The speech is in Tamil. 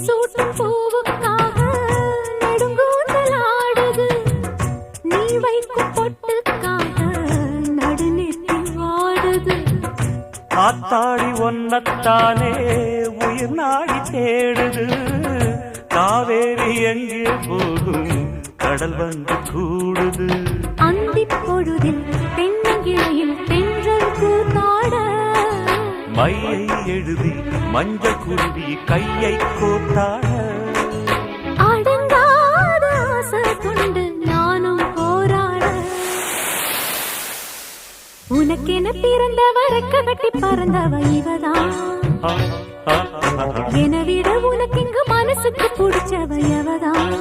சூட்டும் பூவுக்காக நெடுங்கூந்தலாடுது. நீ வைக்கும் பொட்டுக்காக நடுநெத்தி வாடுது. ஆத்தாடி ஒன்னத்தானே உயிர் நாடி தேடுது. காவேரி எங்கே போகும் கடல் வந்து கூடுது. அந்திப் பொழுதில் தென்னங்கிளையில் தென்றல் கூத்தாட மையை எழுதி மஞ்சள் குருவி கையை கோத்தாட அடங்காத ஆசை கொண்டு நானும் போராட. உனக்கென பிறந்தவ ரெக்க கட்டி பறந்தவ இவதான். என விட உனக்கு இங்கு மனசுக்கு பிடிச்சவ எவதான்.